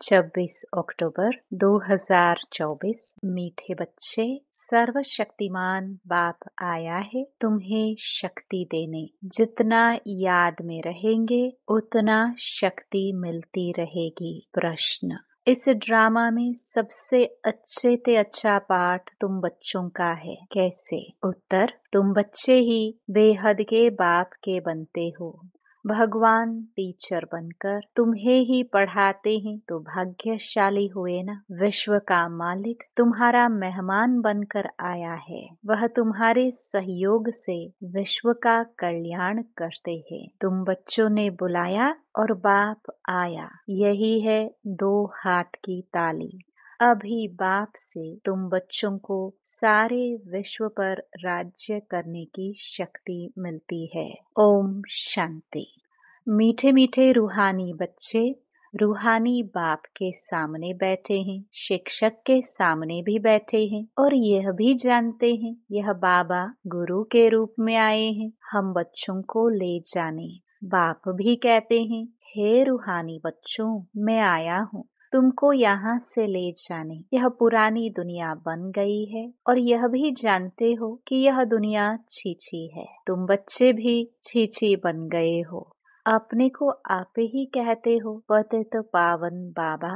26 अक्टूबर 2024। मीठे बच्चे, सर्वशक्तिमान बाप आया है तुम्हें शक्ति देने। जितना याद में रहेंगे उतना शक्ति मिलती रहेगी। प्रश्न: इस ड्रामा में सबसे अच्छे से अच्छा पाठ तुम बच्चों का है, कैसे? उत्तर: तुम बच्चे ही बेहद के बाप के बनते हो। भगवान टीचर बनकर तुम्हें ही पढ़ाते हैं तो भाग्यशाली हुए ना। विश्व का मालिक तुम्हारा मेहमान बनकर आया है। वह तुम्हारे सहयोग से विश्व का कल्याण करते हैं। तुम बच्चों ने बुलाया और बाप आया। यही है दो हाथ की ताली। अभी बाप से तुम बच्चों को सारे विश्व पर राज्य करने की शक्ति मिलती है। ओम शांति। मीठे मीठे रूहानी बच्चे रूहानी बाप के सामने बैठे हैं, शिक्षक के सामने भी बैठे हैं और यह भी जानते हैं यह बाबा गुरु के रूप में आए हैं हम बच्चों को ले जाने। बाप भी कहते हैं, हे रूहानी बच्चों, मैं आया हूँ तुमको यहाँ से ले जाने। यह पुरानी दुनिया बन गई है और यह भी जानते हो कि यह दुनिया छीछी है। तुम बच्चे भी छीछी बन गए हो। अपने को आप ही कहते हो पतित पावन बाबा।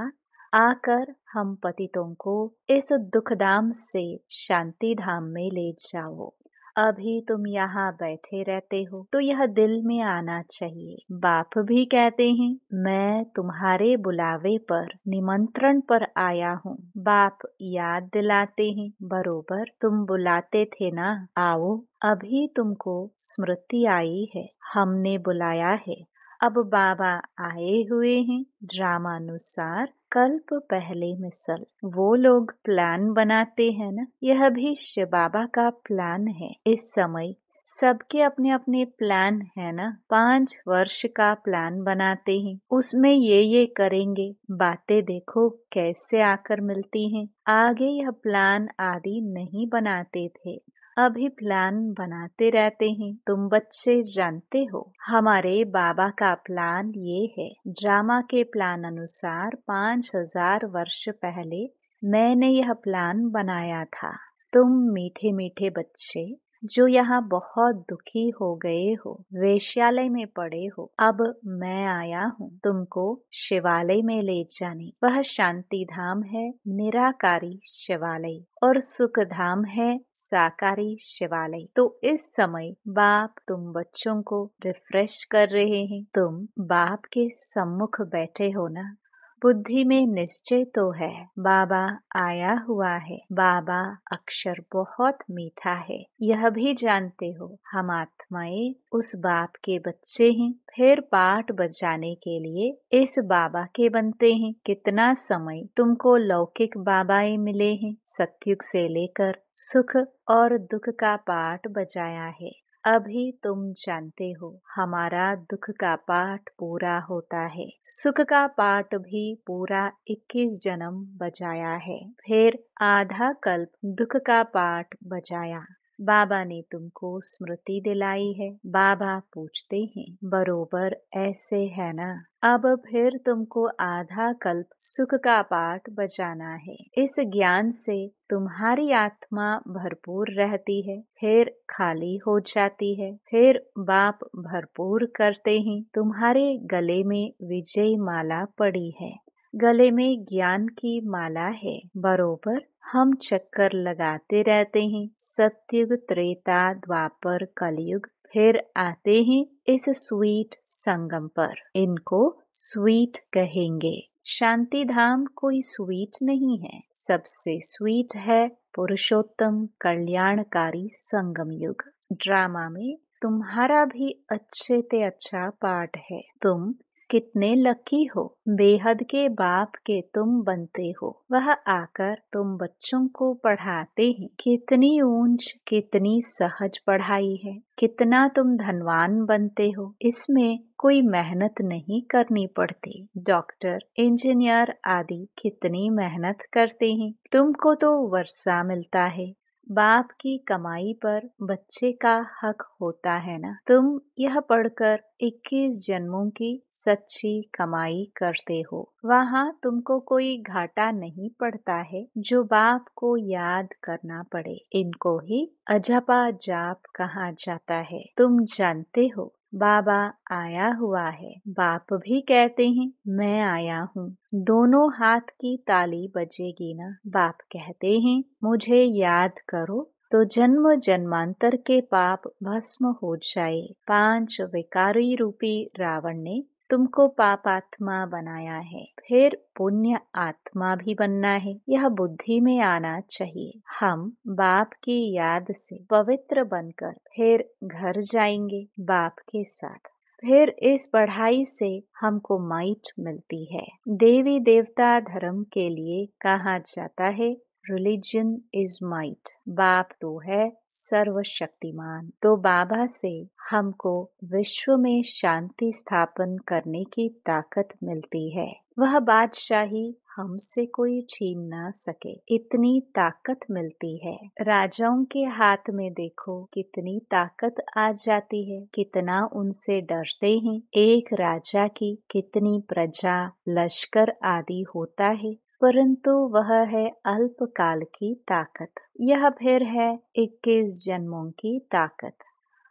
आकर हम पतितों को इस दुखधाम से शांति धाम में ले जाओ। अभी तुम यहाँ बैठे रहते हो तो यह दिल में आना चाहिए। बाप भी कहते हैं, मैं तुम्हारे बुलावे पर, निमंत्रण पर आया हूँ। बाप याद दिलाते हैं, बरोबर तुम बुलाते थे ना, आओ। अभी तुमको स्मृति आई है, हमने बुलाया है। अब बाबा आए हुए हैं ड्रामानुसार। कल्प पहले मिसल। वो लोग प्लान बनाते हैं ना, यह भी शिव बाबा का प्लान है। इस समय सबके अपने अपने प्लान है ना। 5 वर्ष का प्लान बनाते हैं, उसमें ये करेंगे। बातें देखो कैसे आकर मिलती हैं। आगे यह प्लान आदि नहीं बनाते थे, अभी प्लान बनाते रहते हैं। तुम बच्चे जानते हो हमारे बाबा का प्लान ये है। ड्रामा के प्लान अनुसार 5000 वर्ष पहले मैंने यह प्लान बनाया था। तुम मीठे मीठे बच्चे जो यहाँ बहुत दुखी हो गए हो, वेश्यालय में पड़े हो, अब मैं आया हूँ तुमको शिवालय में ले जाने। वह शांति धाम है, निराकारी शिवालय, और सुख धाम है, साकारी शिवालय। तो इस समय बाप तुम बच्चों को रिफ्रेश कर रहे हैं। तुम बाप के सम्मुख बैठे हो ना। बुद्धि में निश्चय तो है बाबा आया हुआ है। बाबा अक्षर बहुत मीठा है, यह भी जानते हो। हम आत्माएं उस बाप के बच्चे हैं। फिर पाठ बजाने के लिए इस बाबा के बनते हैं। कितना समय तुमको लौकिक बाबाएं मिले हैं। सतयुग से लेकर सुख और दुख का पाठ बजाया है। अभी तुम जानते हो हमारा दुख का पाठ पूरा होता है। सुख का पाठ भी पूरा 21 जन्म बजाया है। फिर आधा कल्प दुख का पाठ बजाया। बाबा ने तुमको स्मृति दिलाई है। बाबा पूछते हैं, बरोबर ऐसे है ना। अब फिर तुमको आधा कल्प सुख का पाठ बजाना है। इस ज्ञान से तुम्हारी आत्मा भरपूर रहती है, फिर खाली हो जाती है। फिर बाप भरपूर करते हैं। तुम्हारे गले में विजय माला पड़ी है, गले में ज्ञान की माला है। बरोबर हम चक्कर लगाते रहते हैं। सतयुग, त्रेता, द्वापर, कलयुग, फिर आते हैं इस स्वीट संगम पर। इनको स्वीट कहेंगे। शांति धाम कोई स्वीट नहीं है, सबसे स्वीट है पुरुषोत्तम कल्याणकारी संगम युग। ड्रामा में तुम्हारा भी अच्छे से अच्छा पार्ट है। तुम कितने लकी हो, बेहद के बाप के तुम बनते हो। वह आकर तुम बच्चों को पढ़ाते हैं। कितनी ऊंच, कितनी सहज पढ़ाई है। कितना तुम धनवान बनते हो। इसमें कोई मेहनत नहीं करनी पड़ती। डॉक्टर, इंजीनियर आदि कितनी मेहनत करते हैं। तुमको तो वर्षा मिलता है। बाप की कमाई पर बच्चे का हक होता है ना। तुम यह पढ़कर 21 जन्मों की सच्ची कमाई करते हो, वहाँ तुमको कोई घाटा नहीं पड़ता है जो बाप को याद करना पड़े। इनको ही अजपा जाप कहा जाता है। तुम जानते हो बाबा आया हुआ है, बाप भी कहते हैं मैं आया हूँ। दोनों हाथ की ताली बजेगी ना। बाप कहते हैं मुझे याद करो तो जन्म जन्मांतर के पाप भस्म हो जाए। 5 विकारी रूपी रावण ने तुमको पापात्मा बनाया है, फिर पुण्य आत्मा भी बनना है। यह बुद्धि में आना चाहिए। हम बाप की याद से पवित्र बनकर फिर घर जाएंगे बाप के साथ। फिर इस पढ़ाई से हमको माइट मिलती है। देवी देवता धर्म के लिए कहा जाता है रिलीजन इज माइट। बाप तो है सर्वशक्तिमान। तो बाबा से हमको विश्व में शांति स्थापन करने की ताकत मिलती है। वह बादशाही हमसे कोई छीन ना सके, इतनी ताकत मिलती है। राजाओं के हाथ में देखो कितनी ताकत आ जाती है, कितना उनसे डरते हैं। एक राजा की कितनी प्रजा, लश्कर आदि होता है, परंतु वह है अल्पकाल की ताकत। यह फिर है 21 जन्मों की ताकत।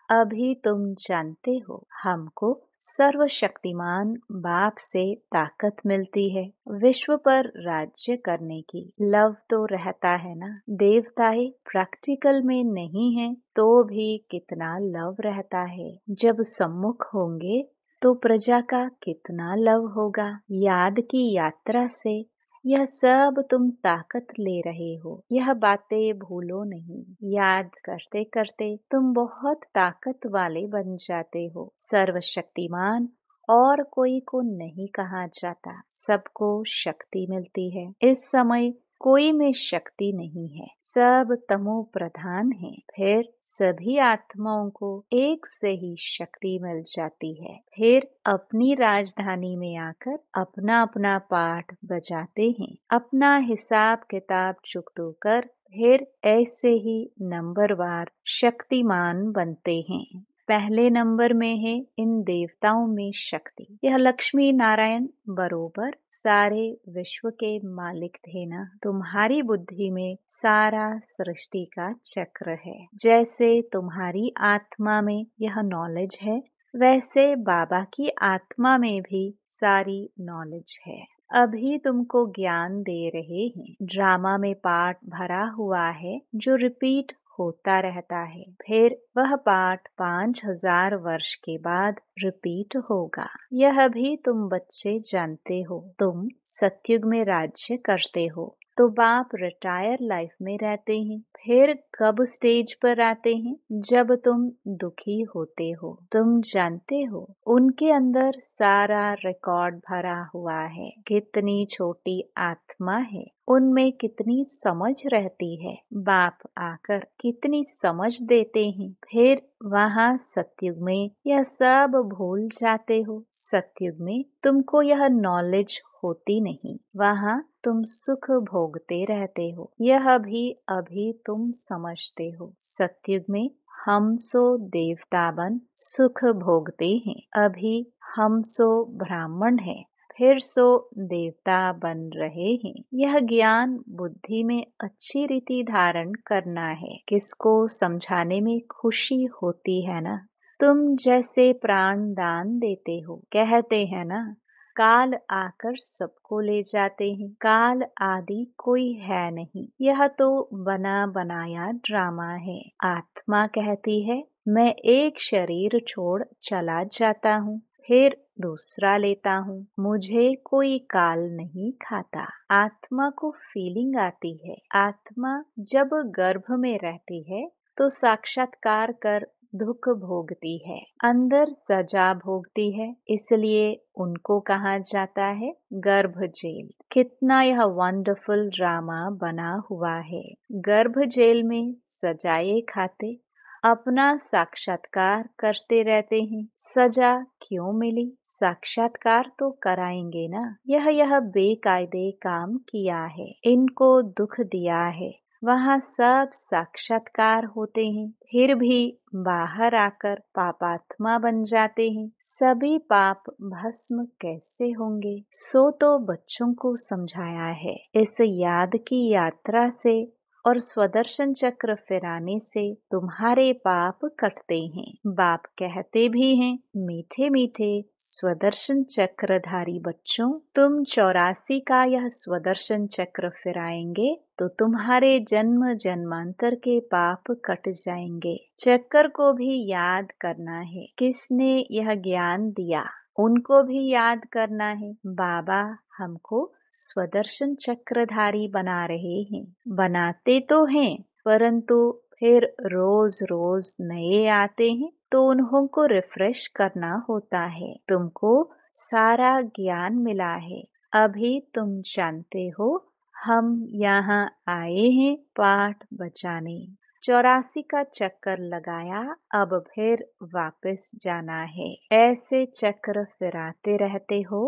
अभी तुम जानते हो हमको सर्वशक्तिमान बाप से ताकत मिलती है विश्व पर राज्य करने की। लव तो रहता है ना। देवताएं प्रैक्टिकल में नहीं है तो भी कितना लव रहता है। जब सम्मुख होंगे तो प्रजा का कितना लव होगा। याद की यात्रा से यह सब तुम ताकत ले रहे हो, यह बातें भूलो नहीं। याद करते करते तुम बहुत ताकत वाले बन जाते हो। सर्वशक्तिमान और कोई को नहीं कहा जाता, सबको शक्ति मिलती है। इस समय कोई में शक्ति नहीं है, सब तमो प्रधान है। फिर सभी आत्माओं को एक से ही शक्ति मिल जाती है। फिर अपनी राजधानी में आकर अपना अपना पाठ बजाते हैं, अपना हिसाब किताब चुकतो कर फिर ऐसे ही नंबरवार शक्तिमान बनते हैं। पहले नंबर में है इन देवताओं में शक्ति। यह लक्ष्मी नारायण बरोबर सारे विश्व के मालिक थे ना। तुम्हारी बुद्धि में सारा सृष्टि का चक्र है। जैसे तुम्हारी आत्मा में यह नॉलेज है, वैसे बाबा की आत्मा में भी सारी नॉलेज है। अभी तुमको ज्ञान दे रहे हैं। ड्रामा में पार्ट भरा हुआ है जो रिपीट होता रहता है। फिर वह पाठ 5000 वर्ष के बाद रिपीट होगा। यह भी तुम बच्चे जानते हो। तुम सतयुग में राज्य करते हो तो बाप रिटायर लाइफ में रहते हैं। फिर कब स्टेज पर आते हैं? जब तुम दुखी होते हो। तुम जानते हो उनके अंदर सारा रिकॉर्ड भरा हुआ है। कितनी छोटी आत्मा है, उनमें कितनी समझ रहती है। बाप आकर कितनी समझ देते हैं। फिर वहाँ सतयुग में यह सब भूल जाते हो। सतयुग में तुमको यह नॉलेज होती नहीं, वहाँ तुम सुख भोगते रहते हो। यह भी अभी तुम समझते हो। सतयुग में हम सो देवता बन सुख भोगते हैं। अभी हम सो ब्राह्मण हैं, फिर सो देवता बन रहे हैं। यह ज्ञान बुद्धि में अच्छी रीति धारण करना है। किसको समझाने में खुशी होती है ना। तुम जैसे प्राण दान देते हो, कहते हैं ना काल आकर सबको ले जाते हैं। काल आदि कोई है नहीं, यह तो बना बनाया ड्रामा है। आत्मा कहती है मैं एक शरीर छोड़ चला जाता हूँ, फिर दूसरा लेता हूँ, मुझे कोई काल नहीं खाता। आत्मा को फीलिंग आती है। आत्मा जब गर्भ में रहती है तो साक्षात्कार कर दुख भोगती है, अंदर सजा भोगती है, इसलिए उनको कहा जाता है गर्भ जेल। कितना यह वंडरफुल ड्रामा बना हुआ है। गर्भ जेल में सजाए खाते अपना साक्षात्कार करते रहते हैं। सजा क्यों मिली? साक्षात्कार तो कराएंगे ना। यह बेकायदे काम किया है, इनको दुख दिया है, वहाँ सब साक्षात्कार होते हैं, फिर भी बाहर आकर पापात्मा बन जाते हैं। सभी पाप भस्म कैसे होंगे? सो तो बच्चों को समझाया है। इस याद की यात्रा से और स्वदर्शन चक्र फिराने से तुम्हारे पाप कटते हैं। बाप कहते भी हैं, मीठे मीठे स्वदर्शन चक्रधारी बच्चों, तुम 84 का यह स्वदर्शन चक्र फिराएंगे तो तुम्हारे जन्म जन्मांतर के पाप कट जाएंगे। चक्कर को भी याद करना है। किसने यह ज्ञान दिया, उनको भी याद करना है। बाबा हमको स्वदर्शन चक्रधारी बना रहे हैं। बनाते तो हैं, परंतु फिर रोज रोज नए आते हैं, तो उन्हों को रिफ्रेश करना होता है। तुमको सारा ज्ञान मिला है, अभी तुम जानते हो हम यहाँ आए हैं पाठ बचाने। 84 का चक्कर लगाया, अब फिर वापस जाना है। ऐसे चक्र फिराते रहते हो।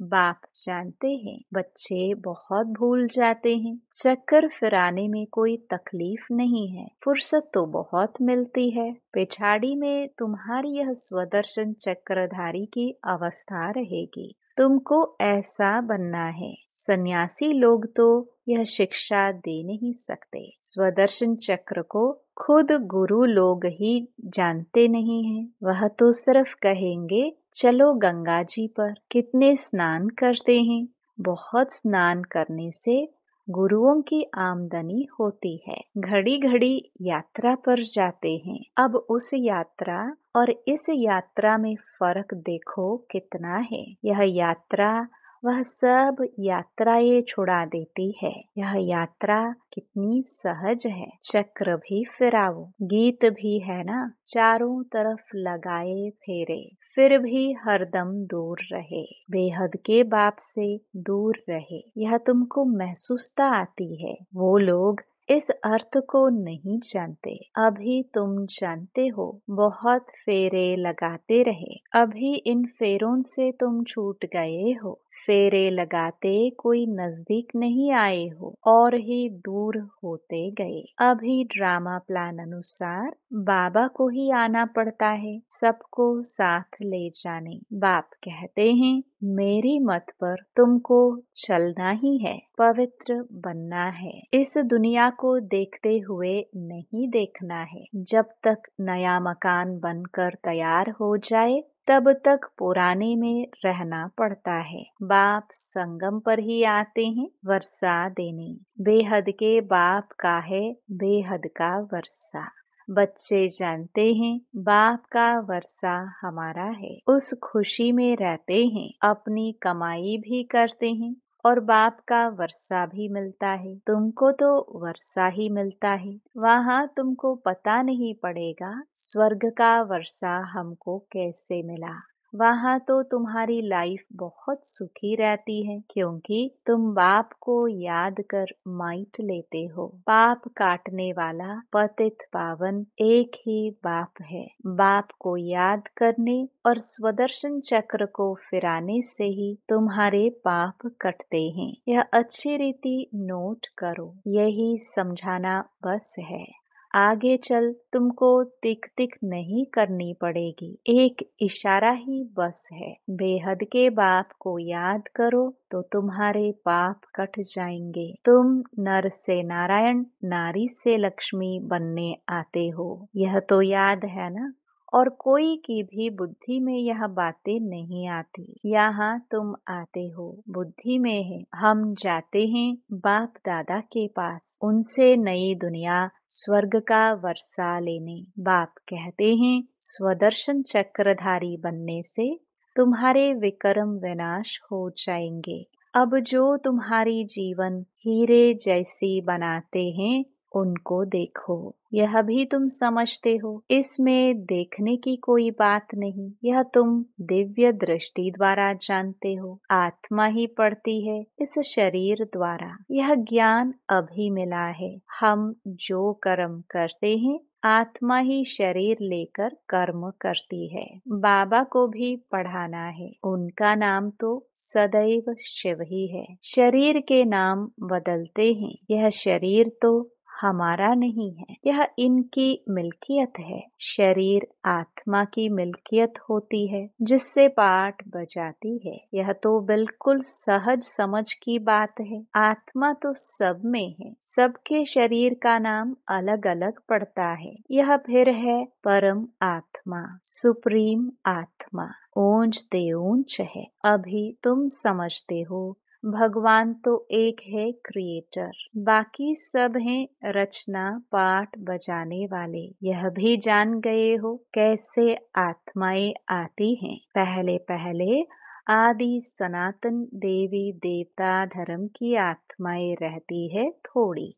बाप जानते हैं बच्चे बहुत भूल जाते हैं। चक्कर फिराने में कोई तकलीफ नहीं है, फुर्सत तो बहुत मिलती है। पिछाड़ी में तुम्हारी यह स्वदर्शन चक्रधारी की अवस्था रहेगी। तुमको ऐसा बनना है। सन्यासी लोग तो यह शिक्षा दे नहीं सकते। स्वदर्शन चक्र को खुद गुरु लोग ही जानते नहीं हैं। वह तो सिर्फ कहेंगे चलो गंगा जी पर। कितने स्नान करते हैं। बहुत स्नान करने से गुरुओं की आमदनी होती है। घड़ी घड़ी यात्रा पर जाते हैं। अब उस यात्रा और इस यात्रा में फर्क देखो कितना है। यह यात्रा वह सब यात्राएं छुड़ा देती है। यह यात्रा कितनी सहज है। चक्र भी फिराओ, गीत भी है ना, चारों तरफ लगाए फेरे, फिर भी हरदम दूर रहे। बेहद के बाप से दूर रहे। यह तुमको महसूसता आती है। वो लोग इस अर्थ को नहीं जानते। अभी तुम जानते हो। बहुत फेरे लगाते रहे। अभी इन फेरों से तुम छूट गए हो। फेरे लगाते कोई नजदीक नहीं आए हो और ही दूर होते गए। अभी ड्रामा प्लान अनुसार बाबा को ही आना पड़ता है, सबको साथ ले जाने। बाप कहते हैं मेरी मत पर तुमको चलना ही है, पवित्र बनना है। इस दुनिया को देखते हुए नहीं देखना है। जब तक नया मकान बनकर तैयार हो जाए तब तक पुराने में रहना पड़ता है। बाप संगम पर ही आते हैं वर्षा देने। बेहद के बाप का है बेहद का वर्षा। बच्चे जानते हैं बाप का वर्षा हमारा है। उस खुशी में रहते हैं। अपनी कमाई भी करते हैं और बाप का वर्षा भी मिलता है। तुमको तो वर्षा ही मिलता है। वहाँ तुमको पता नहीं पड़ेगा स्वर्ग का वर्षा हमको कैसे मिला। वहाँ तो तुम्हारी लाइफ बहुत सुखी रहती है, क्योंकि तुम बाप को याद कर माइट लेते हो। पाप काटने वाला पतित पावन एक ही बाप है। बाप को याद करने और स्वदर्शन चक्र को फिराने से ही तुम्हारे पाप कटते हैं। यह अच्छी रीति नोट करो। यही समझाना बस है। आगे चल तुमको तिक तिक नहीं करनी पड़ेगी। एक इशारा ही बस है। बेहद के बाप को याद करो तो तुम्हारे पाप कट जाएंगे। तुम नर से नारायण, नारी से लक्ष्मी बनने आते हो। यह तो याद है ना। और कोई की भी बुद्धि में यह बातें नहीं आती। यहाँ तुम आते हो, बुद्धि में है। हम जाते हैं बाप दादा के पास, उनसे नई दुनिया स्वर्ग का वर्षा लेने। बाप कहते हैं स्वदर्शन चक्रधारी बनने से तुम्हारे विक्रम विनाश हो जाएंगे। अब जो तुम्हारी जीवन हीरे जैसी बनाते हैं उनको देखो। यह भी तुम समझते हो। इसमें देखने की कोई बात नहीं। यह तुम दिव्य दृष्टि द्वारा जानते हो। आत्मा ही पढ़ती है इस शरीर द्वारा। यह ज्ञान अभी मिला है। हम जो कर्म करते हैं आत्मा ही शरीर लेकर कर्म करती है। बाबा को भी पढ़ाना है। उनका नाम तो सदैव शिव ही है। शरीर के नाम बदलते हैं। यह शरीर तो हमारा नहीं है, यह इनकी मिल्कियत है। शरीर आत्मा की मिल्कियत होती है जिससे पाठ बजाती है। यह तो बिल्कुल सहज समझ की बात है। आत्मा तो सब में है, सबके शरीर का नाम अलग अलग पड़ता है। यह फिर है परम आत्मा, सुप्रीम आत्मा, ऊंच ते ऊंच है। अभी तुम समझते हो भगवान तो एक है क्रिएटर, बाकी सब हैं रचना पाठ बजाने वाले। यह भी जान गए हो कैसे आत्माएं आती हैं। पहले पहले आदि सनातन देवी देवता धर्म की आत्माएं रहती है थोड़ी,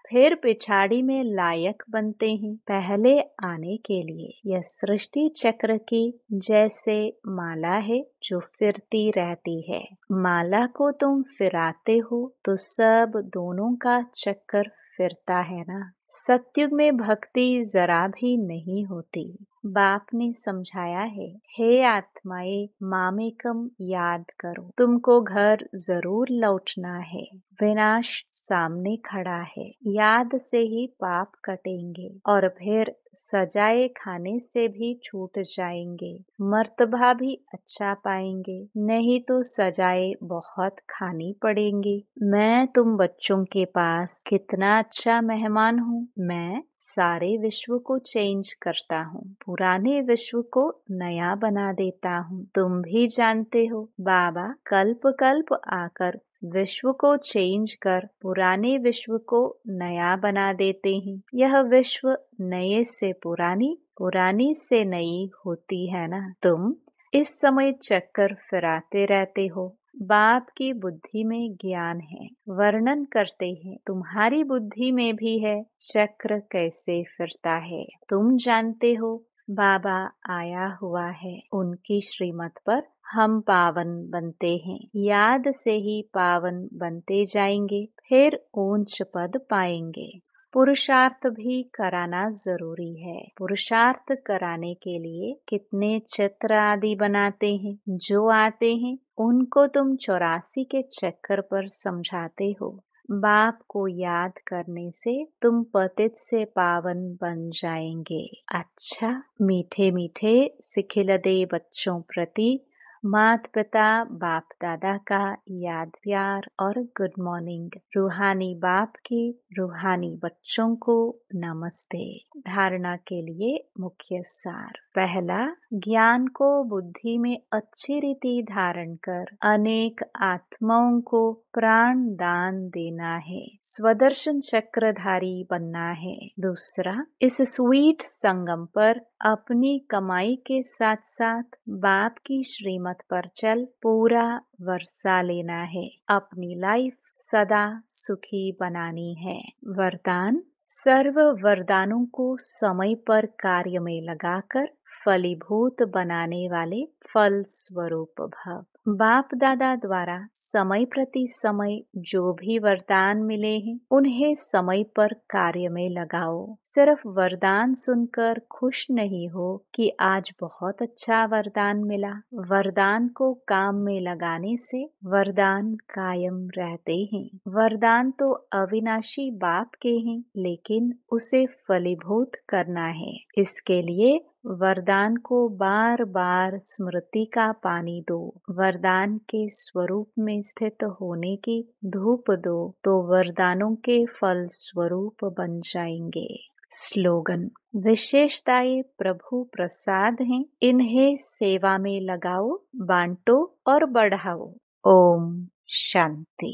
फिर पिछाड़ी में लायक बनते हैं पहले आने के लिए। यह सृष्टि चक्र की जैसे माला है जो फिरती रहती है। माला को तुम फिराते हो तो सब दोनों का चक्कर फिरता है ना। सत्युग में भक्ति जरा भी नहीं होती। बाप ने समझाया है, हे आत्माएं मामेकम याद करो, तुमको घर जरूर लौटना है। विनाश सामने खड़ा है, याद से ही पाप कटेंगे और फिर सजाए खाने से भी छूट जाएंगे, मर्तबा भी अच्छा पाएंगे, नहीं तो सजाए बहुत खानी पड़ेंगी। मैं तुम बच्चों के पास कितना अच्छा मेहमान हूँ। मैं सारे विश्व को चेंज करता हूँ, पुराने विश्व को नया बना देता हूँ। तुम भी जानते हो बाबा कल्प कल्प आकर विश्व को चेंज कर पुराने विश्व को नया बना देते हैं। यह विश्व नए से पुरानी, पुरानी से नई होती है ना। तुम इस समय चक्कर फिराते रहते हो। बाप की बुद्धि में ज्ञान है, वर्णन करते हैं तुम्हारी बुद्धि में भी है चक्र कैसे फिरता है। तुम जानते हो बाबा आया हुआ है, उनकी श्रीमत पर हम पावन बनते हैं। याद से ही पावन बनते जाएंगे, फिर ऊंच पद पाएंगे। पुरुषार्थ भी कराना जरूरी है। पुरुषार्थ कराने के लिए कितने चित्र आदि बनाते हैं। जो आते हैं उनको तुम 84 के चक्कर पर समझाते हो। बाप को याद करने से तुम पतित से पावन बन जाएंगे। अच्छा, मीठे मीठे सिखिलदे बच्चों प्रति माता पिता बाप दादा का याद प्यार और गुड मॉर्निंग। रूहानी बाप की रूहानी बच्चों को नमस्ते। धारणा के लिए मुख्य सार। पहला, ज्ञान को बुद्धि में अच्छी रीति धारण कर अनेक आत्माओं को प्राण दान देना है, स्वदर्शन चक्रधारी बनना है। दूसरा, इस स्वीट संगम पर अपनी कमाई के साथ साथ बाप की श्रीमत पर चल पूरा वर्षा लेना है। अपनी लाइफ सदा सुखी बनानी है। वरदान, सर्व वरदानों को समय पर कार्य में लगाकर फलीभूत बनाने वाले फल स्वरूप भव। बाप दादा द्वारा समय प्रति समय जो भी वरदान मिले हैं उन्हें समय पर कार्य में लगाओ। सिर्फ वरदान सुनकर खुश नहीं हो कि आज बहुत अच्छा वरदान मिला। वरदान को काम में लगाने से वरदान कायम रहते हैं। वरदान तो अविनाशी बाप के हैं, लेकिन उसे फलीभूत करना है। इसके लिए वरदान को बार बार स्मृति का पानी दो। वरदान के स्वरूप में स्थित होने की धूप दो तो वरदानों के फल स्वरूप बन जाएंगे। स्लोगन, विशेषताएं प्रभु प्रसाद हैं, इन्हें सेवा में लगाओ, बांटो और बढ़ाओ। ओम शांति।